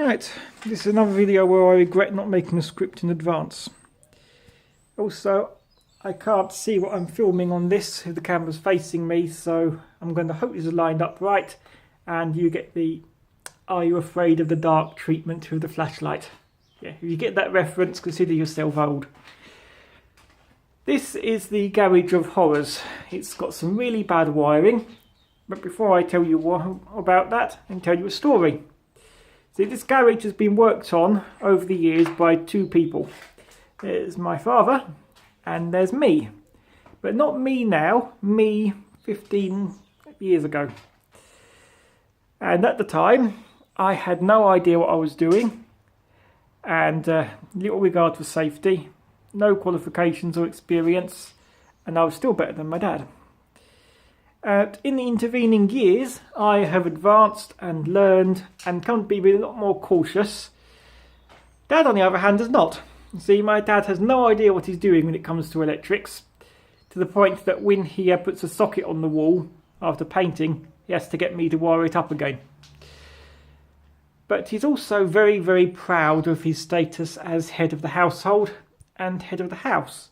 Right, this is another video where I regret not making a script in advance. Also, I can't see what I'm filming on this if the camera's facing me, so I'm going to hope this is lined up right and you get the "Are you afraid of the dark" treatment with the flashlight. Yeah, if you get that reference, consider yourself old. This is the Garage of Horrors. It's got some really bad wiring, but before I tell you about that, I'll tell you a story. See, this garage has been worked on over the years by two people. There's my father and there's me. But not me now, me 15 years ago. And at the time, I had no idea what I was doing and little regard for safety, no qualifications or experience, and I was still better than my dad. In the intervening years, I have advanced and learned and come to be a lot more cautious. Dad, on the other hand, does not. See, my dad has no idea what he's doing when it comes to electrics, to the point that when he puts a socket on the wall after painting, he has to get me to wire it up again. But he's also very, very proud of his status as head of the household and head of the house.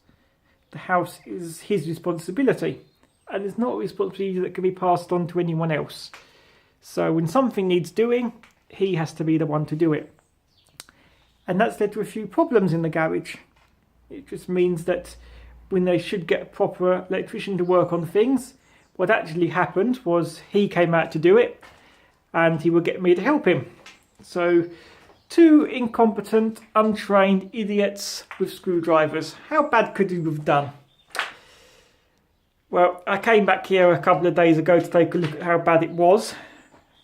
The house is his responsibility. And it's not a responsibility that can be passed on to anyone else. So when something needs doing, he has to be the one to do it. And that's led to a few problems in the garage. It just means that when they should get a proper electrician to work on things, what actually happened was he came out to do it and he would get me to help him. So two incompetent, untrained idiots with screwdrivers. How bad could you have done? Well, I came back here a couple of days ago to take a look at how bad it was,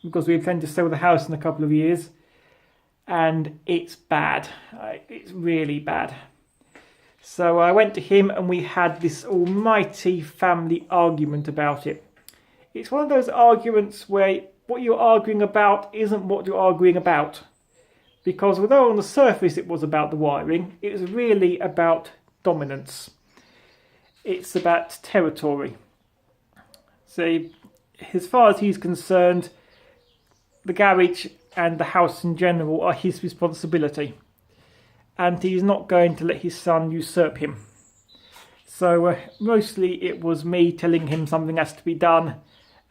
because we intend to sell the house in a couple of years, and it's bad. It's really bad. So I went to him and we had this almighty family argument about it. It's one of those arguments where what you're arguing about isn't what you're arguing about. Because although on the surface it was about the wiring, it was really about dominance. It's about territory. So, as far as he's concerned, the garage and the house in general are his responsibility. And he's not going to let his son usurp him. So, mostly it was me telling him something has to be done,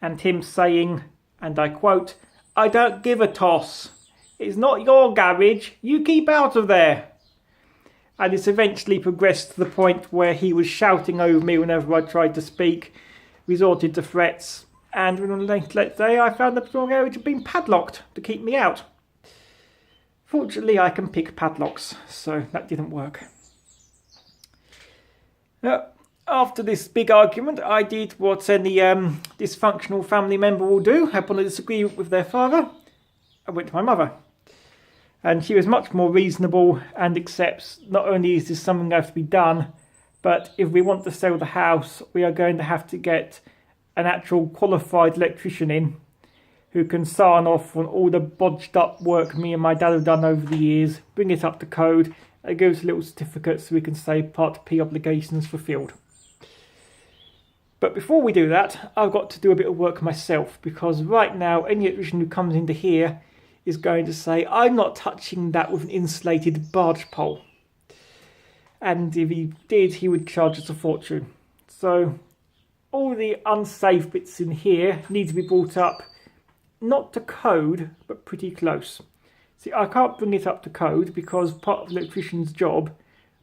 and him saying, and I quote, "I don't give a toss. It's not your garage. You keep out of there." And it's eventually progressed to the point where he was shouting over me whenever I tried to speak, resorted to threats, and on the late day I found the garage had been padlocked to keep me out. Fortunately, I can pick padlocks, so that didn't work. Now, after this big argument, I did what any dysfunctional family member will do upon a disagreement with their father. I went to my mother. And she was much more reasonable and accepts not only is this something that has to be done, but if we want to sell the house, we are going to have to get an actual qualified electrician in who can sign off on all the bodged up work me and my dad have done over the years, bring it up to code, and give us a little certificate so we can say Part P obligations fulfilled. But before we do that, I've got to do a bit of work myself, because right now any electrician who comes into here is going to say, "I'm not touching that with an insulated barge pole." And if he did, he would charge us a fortune. So all the unsafe bits in here need to be brought up, not to code, but pretty close. See, I can't bring it up to code because part of the electrician's job,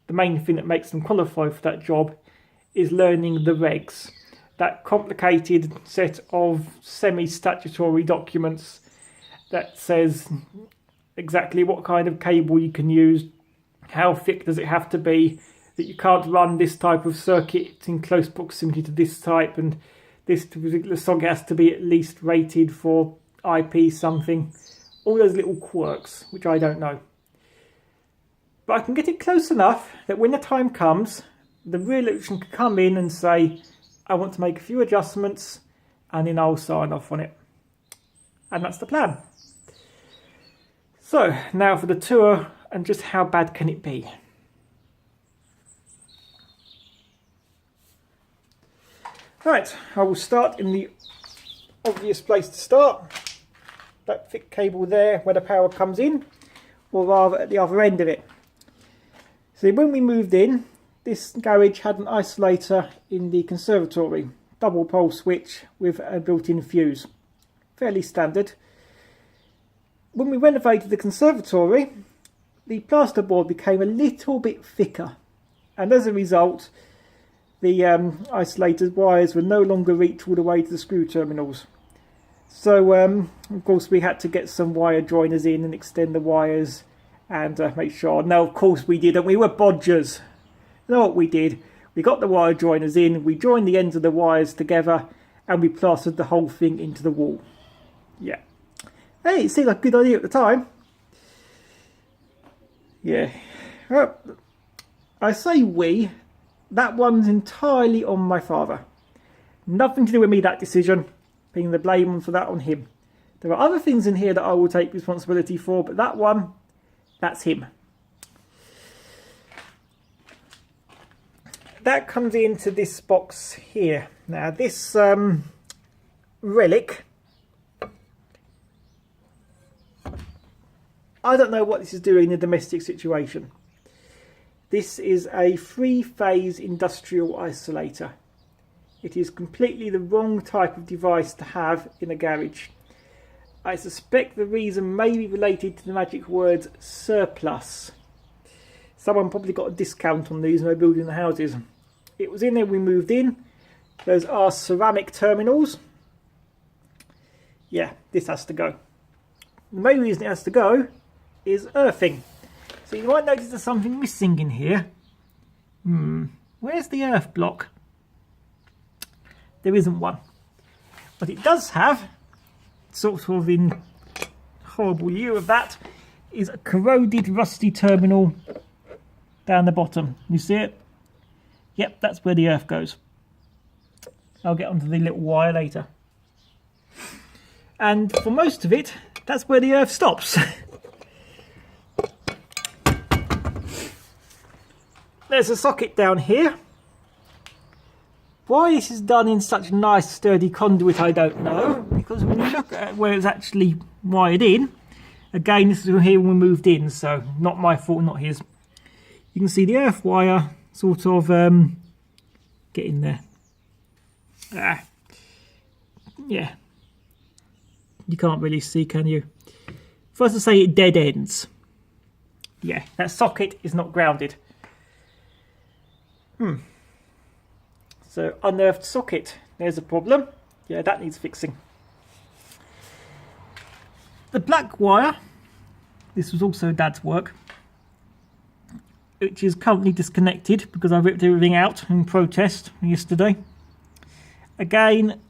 the main thing that makes them qualify for that job, is learning the regs. That complicated set of semi-statutory documents that says exactly what kind of cable you can use, how thick does it have to be, that you can't run this type of circuit in close proximity to this type, and this particular socket has to be at least rated for IP something. All those little quirks, which I don't know. But I can get it close enough that when the time comes, the real electrician can come in and say, "I want to make a few adjustments," and then I'll sign off on it. And that's the plan. So, now for the tour, and just how bad can it be? Right, I will start in the obvious place to start, that thick cable there where the power comes in, or rather at the other end of it. So when we moved in, this garage had an isolator in the conservatory, double pole switch with a built-in fuse, fairly standard. When we renovated the conservatory, the plasterboard became a little bit thicker, and as a result the isolator wires would no longer reach all the way to the screw terminals. So of course we had to get some wire joiners in and extend the wires and make sure. No, of course we didn't. We were bodgers. You know what we did? We got the wire joiners in, we joined the ends of the wires together, and we plastered the whole thing into the wall. Yeah. Hey, it seemed like a good idea at the time. Yeah. Well, I say we. That one's entirely on my father. Nothing to do with me, that decision. Putting the blame for that on him. There are other things in here that I will take responsibility for, but that one, that's him. That comes into this box here. Now this relic, I don't know what this is doing in a domestic situation. This is a 3-phase industrial isolator. It is completely the wrong type of device to have in a garage. I suspect the reason may be related to the magic words surplus. Someone probably got a discount on these when they were building the houses. It was in there when we moved in. Those are ceramic terminals. Yeah, this has to go. The main reason it has to go is earthing. So you might notice there's something missing in here. Where's the earth block? There isn't one. But it does have, sort of in horrible lieu of that, is a corroded rusty terminal down the bottom. You see it? Yep, that's where the earth goes. I'll get onto the little wire later. And for most of it, that's where the earth stops. There's a socket down here. Why this is done in such nice sturdy conduit I don't know, because when you look at where it's actually wired in, again this is here when we moved in, so not my fault, not his. You can see the earth wire sort of get in there. Yeah, you can't really see, can you? First to say it dead ends. Yeah, that socket is not grounded. So unearthed socket, there's a problem. Yeah, that needs fixing. The black wire, this was also Dad's work, which is currently disconnected because I ripped everything out in protest yesterday. Again,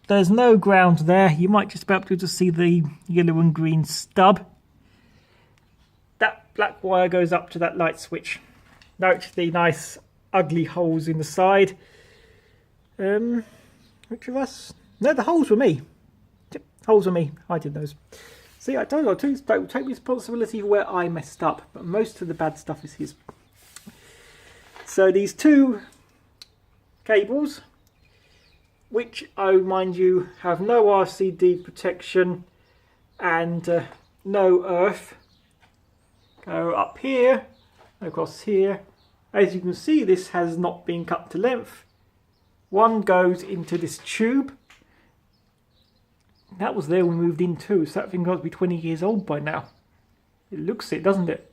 there's no ground there. You might just be able to see the yellow and green stub. That black wire goes up to that light switch. Note the nice ugly holes in the side. Which of us? No, the holes were me. Yep, holes were me. I did those. See, I told you, I take responsibility for where I messed up, but most of the bad stuff is his. So these two cables, which, oh mind you, have no RCD protection and no earth, go up here, across here. As you can see, this has not been cut to length. One goes into this tube. That was there when we moved in too, so that thing got to be 20 years old by now. It looks it, doesn't it?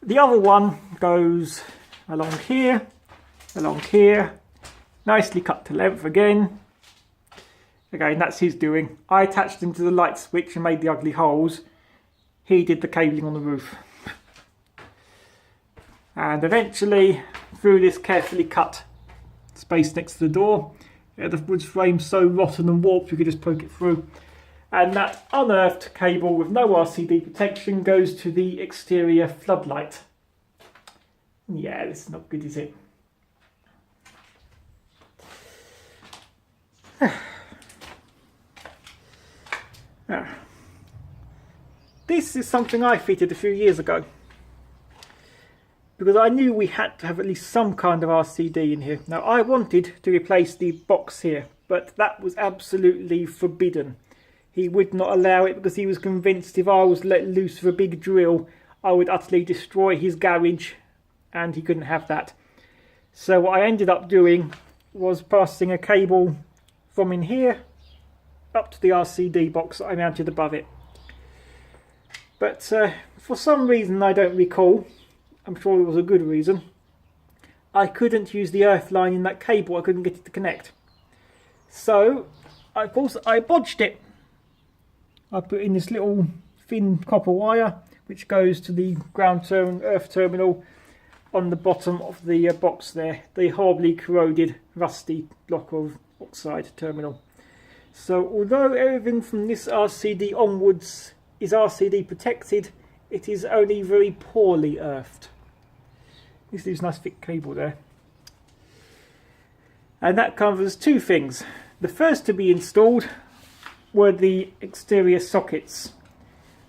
The other one goes along here, nicely cut to length again. Again, that's his doing. I attached him to the light switch and made the ugly holes. He did the cabling on the roof. And eventually, through this carefully cut space next to the door, the wood frame so rotten and warped you could just poke it through. And that unearthed cable with no RCD protection goes to the exterior floodlight. Yeah, this is not good, is it? This is something I fitted a few years ago, because I knew we had to have at least some kind of RCD in here. Now, I wanted to replace the box here, but that was absolutely forbidden. he would not allow it because he was convinced if I was let loose with a big drill, I would utterly destroy his garage, and he couldn't have that. So what I ended up doing was passing a cable from in here up to the RCD box that I mounted above it. But for some reason I don't recall, I'm sure it was a good reason, I couldn't use the earth line in that cable. I couldn't get it to connect. So, of course, I bodged it. I put in this little thin copper wire which goes to the earth terminal on the bottom of the box there, the horribly corroded, rusty block of oxide terminal. So although everything from this RCD onwards is RCD protected, it is only very poorly earthed. This is a nice thick cable there. And that covers two things. The first to be installed were the exterior sockets.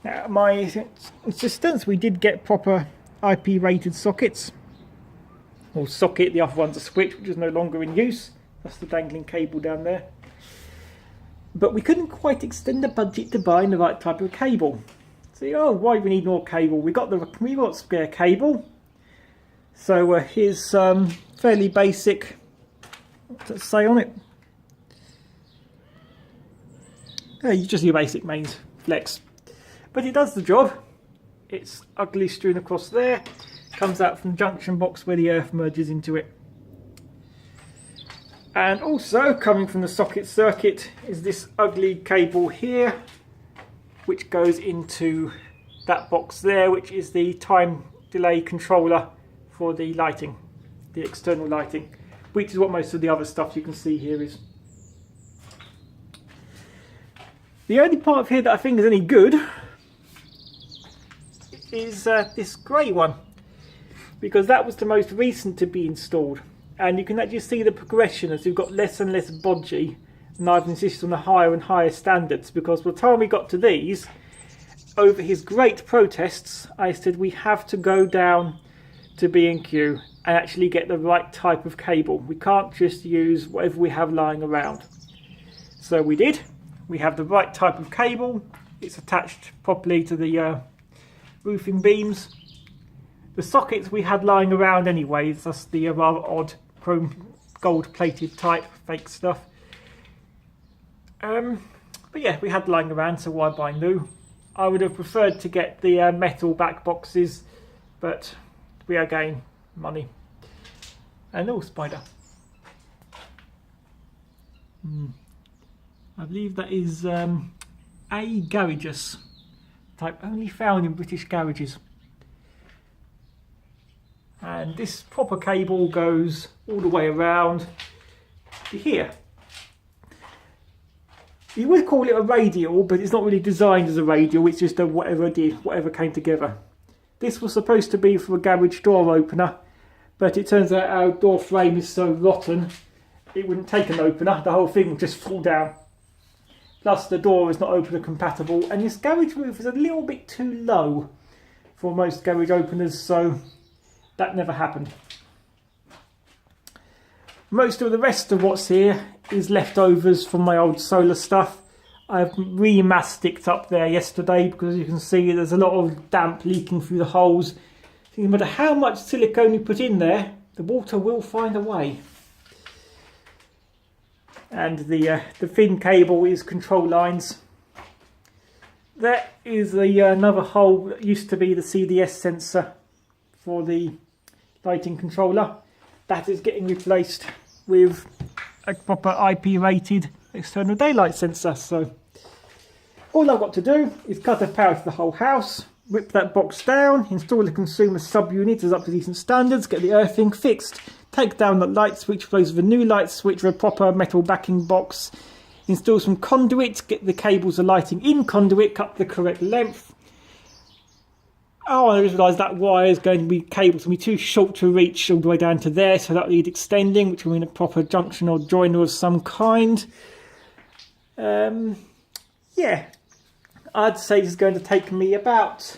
Now, my insistence, we did get proper IP rated sockets. Or socket, the other one's a switch, which is no longer in use. That's the dangling cable down there. But we couldn't quite extend the budget to buying the right type of cable. So, why do we need more cable? We got spare cable. So here's fairly basic, what does it say on it? Just your basic mains flex. But it does the job. It's ugly strewn across there. Comes out from the junction box where the earth merges into it. And also coming from the socket circuit is this ugly cable here, which goes into that box there, which is the time delay controller for the lighting, the external lighting, which is what most of the other stuff you can see here is. The only part of here that I think is any good is this grey one, because that was the most recent to be installed, and you can actually see the progression as we've got less and less bodgy, and I've insisted on the higher and higher standards, because by the time we got to these, over his great protests, I said we have to go down to B&Q and actually get the right type of cable. We can't just use whatever we have lying around. So we did. We have the right type of cable. It's attached properly to the roofing beams. The sockets we had lying around anyway, that's the rather odd chrome gold plated type fake stuff. But yeah, we had lying around, so why buy new? I would have preferred to get the metal back boxes, but we are getting money. And spider. I believe that is A. garagus type, only found in British garages. And this proper cable goes all the way around to here. You would call it a radial, but it's not really designed as a radial, it's just a whatever came together. This was supposed to be for a garage door opener, but it turns out our door frame is so rotten, it wouldn't take an opener, the whole thing would just fall down. Plus the door is not opener compatible, and this garage roof is a little bit too low for most garage openers, so that never happened. Most of the rest of what's here is leftovers from my old solar stuff. I've re-masticed up there yesterday because you can see there's a lot of damp leaking through the holes. So no matter how much silicone you put in there, the water will find a way. And the thin cable is control lines. There is another hole that used to be the CDS sensor for the lighting controller. That is getting replaced with a proper IP rated external daylight sensor. So all I've got to do is cut off power to the whole house, rip that box down, install the consumer subunit as up to decent standards, get the earthing fixed, take down the light switch, replace with a new light switch with a proper metal backing box, install some conduit, get the cables of lighting in conduit, cut the correct length. Oh, I realised that wire is going to be cables going to be too short to reach all the way down to there, so that will need extending, which will mean a proper junction or joiner of some kind. Yeah, I'd say this is going to take me about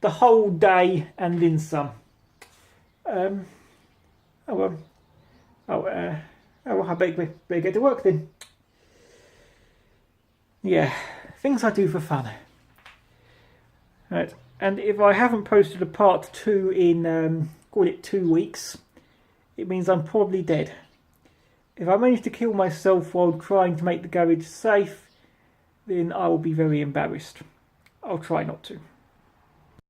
the whole day and then some. I better get to work then. Yeah, things I do for fun. Right, and if I haven't posted a part 2 in, call it 2 weeks, it means I'm probably dead. If I manage to kill myself while trying to make the garage safe, then I will be very embarrassed. I'll try not to.